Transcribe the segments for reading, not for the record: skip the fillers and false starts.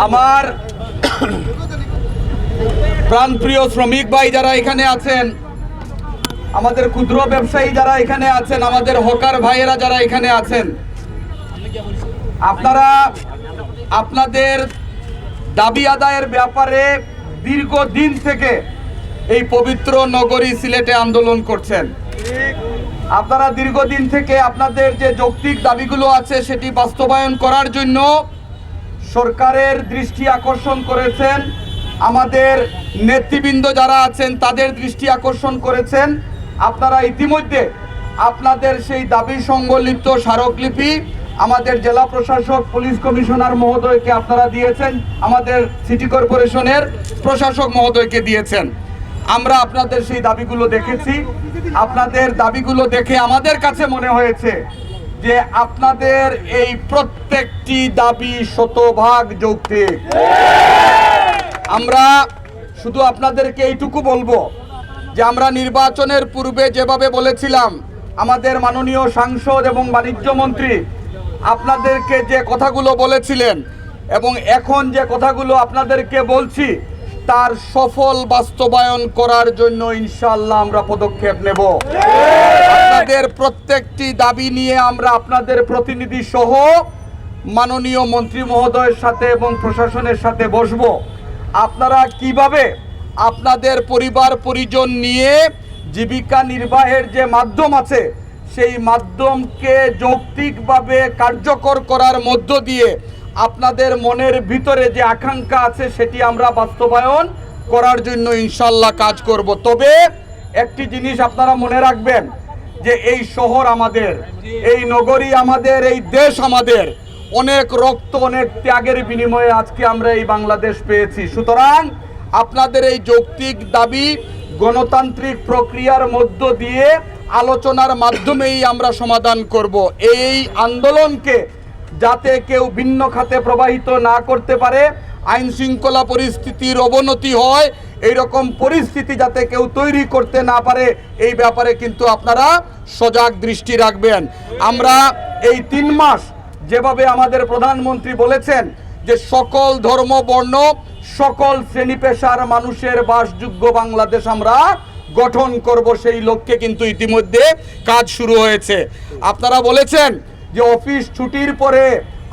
আমার প্রাণপ্রিয় শ্রমিক ভাই যারা এখানে আছেন, আমাদের ক্ষুদ্র ব্যবসায়ী যারা এখানে আছেন, আমাদের হকার ভাইয়েরা যারা এখানে আছেন, আপনারা আপনাদের দাবি আদায়ের ব্যাপারে দীর্ঘদিন থেকে এই পবিত্র নগরী সিলেটে আন্দোলন করছেন। আপনারা দীর্ঘদিন থেকে আপনাদের যে যৌক্তিক দাবিগুলো আছে সেটি বাস্তবায়ন করার জন্য সরকারের দৃষ্টি আকর্ষণ করেছেন, আমাদের নেতৃবৃন্দ যারা আছেন তাদের দৃষ্টি আকর্ষণ করেছেন। আপনারা ইতিমধ্যে আপনাদের সেই দাবি সংবলিত স্মারকলিপি আমাদের জেলা প্রশাসক, পুলিশ কমিশনার মহোদয়কে আপনারা দিয়েছেন, আমাদের সিটি কর্পোরেশনের প্রশাসক মহোদয়কে দিয়েছেন। আমরা আপনাদের সেই দাবিগুলো দেখেছি। আপনাদের দাবিগুলো দেখে আমাদের কাছে মনে হয়েছে যে আপনাদের এই প্রত্যেকটি দাবি শতভাগ যৌক্তিক। আমরা শুধু আপনাদেরকে এইটুকু বলবো যে আমরা নির্বাচনের পূর্বে যেভাবে বলেছিলাম, আমাদের মাননীয় সাংসদ এবং বাণিজ্য মন্ত্রী আপনাদেরকে যে কথাগুলো বলেছিলেন এবং এখন যে কথাগুলো আপনাদেরকে বলছি তার সফল বাস্তবায়ন করার জন্য ইনশাআল্লাহ আমরা পদক্ষেপ নেব। আপনাদের প্রত্যেকটি দাবি নিয়ে আমরা আপনাদের প্রতিনিধি সহ মাননীয় মন্ত্রী মহোদয়ের সাথে এবং প্রশাসনের সাথে বসব। আপনারা কিভাবে আপনাদের পরিবার পরিজন নিয়ে জীবিকা নির্বাহের যে মাধ্যম আছে সেই মাধ্যমকে যৌক্তিকভাবে কার্যকর করার মধ্য দিয়ে আপনাদের মনের ভিতরে যে আকাঙ্ক্ষা আছে সেটি আমরা বাস্তবায়ন করার জন্য ইনশাল্লাহ কাজ করব। তবে একটি জিনিস আপনারা মনে রাখবেন যে এই শহর আমাদের, এই নগরী আমাদের, এই দেশ আমাদের, অনেক রক্ত অনেক ত্যাগের বিনিময়ে আজকে আমরা এই বাংলাদেশ পেয়েছি। সুতরাং আপনাদের এই যৌক্তিক দাবি গণতান্ত্রিক প্রক্রিয়ার মধ্য দিয়ে আলোচনার মাধ্যমেই আমরা সমাধান করব। এই আন্দোলনকে যাতে কেউ ভিন্ন খাতে প্রবাহিত না করতে পারে, আইন শৃঙ্খলা পরিস্থিতির অবনতি হয়, এইরকম পরিস্থিতি যাতে কেউ তৈরি করতে না পারে, এই ব্যাপারে কিন্তু আপনারা সজাগ দৃষ্টি রাখবেন। আমরা এই 3 মাস যেভাবে আমাদের প্রধানমন্ত্রী বলেছেন যে সকল ধর্ম বর্ণ সকল শ্রেণী পেশার মানুষের বাসযোগ্য বাংলাদেশ আমরা গঠন করব, সেই লক্ষ্যে কিন্তু ইতিমধ্যে কাজ শুরু হয়েছে। আপনারা বলেছেন যে অফিস ছুটির পরে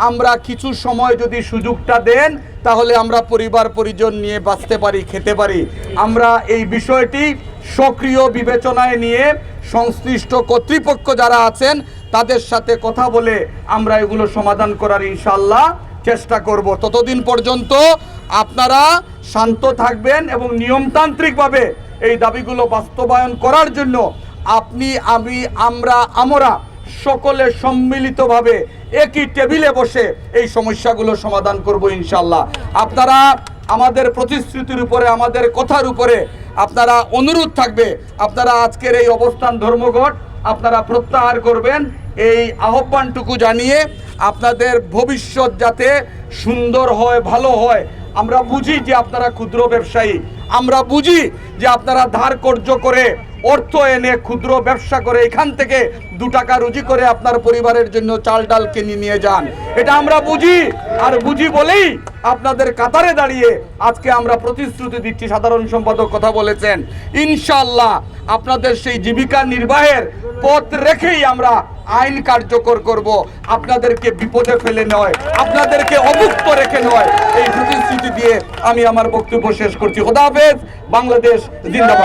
আমরা কিছু সময় যদি সুযোগটা দেন তাহলে আমরা পরিবার পরিজন নিয়ে বাঁচতে পারি, খেতে পারি। আমরা এই বিষয়টি সক্রিয় বিবেচনায় নিয়ে সংশ্লিষ্ট কর্তৃপক্ষ যারা আছেন তাদের সাথে কথা বলে আমরা এগুলো সমাধান করার ইনশাআল্লাহ চেষ্টা করব। ততদিন পর্যন্ত আপনারা শান্ত থাকবেন এবং নিয়মতান্ত্রিকভাবে এই দাবিগুলো বাস্তবায়ন করার জন্য আপনি, আমি, আমরা সকলে সম্মিলিতভাবে একই টেবিলে বসে এই সমস্যাগুলো সমাধান করব ইনশাআল্লাহ। আপনারা আমাদের প্রতিশ্রুতির উপরে, আমাদের কথার উপরে আপনারা অনুরোধ থাকবে, আপনারা আজকের এই অবস্থান ধর্মঘট আপনারা প্রত্যাহার করবেন, এই আহ্বানটুকু জানিয়ে আপনাদের ভবিষ্যৎ যাতে সুন্দর হয়, ভালো হয়। আমরা বুঝি যে আপনারা ক্ষুদ্র ব্যবসায়ী, আমরা বুঝি যে আপনারা ধার কর্য করে অর্থ এনে ক্ষুদ্র ব্যবসা করে এখান থেকে 2 টাকা রুজি করে আপনার পরিবারের জন্য চাল ডাল কিনে নিয়ে যান, এটা আমরা বুঝি। আর বুঝি বলেই আপনাদের কাতারে দাঁড়িয়ে আজকে আমরা প্রতিশ্রুতি দিচ্ছি, সাধারণ সম্পাদক কথা বলেছেন, ইনশাআল্লাহ আপনাদের সেই জীবিকা নির্বাহের পথ রেখেই আমরা আইন কার্যকর করব। আপনাদেরকে বিপদে ফেলে নয়, আপনাদেরকে অভুক্ত রেখে নয়, এই প্রতিশ্রুতি দিয়ে আমি আমার বক্তব্য শেষ করছি। খোদা হাফেজ। বাংলাদেশ জিন্দাবাদ।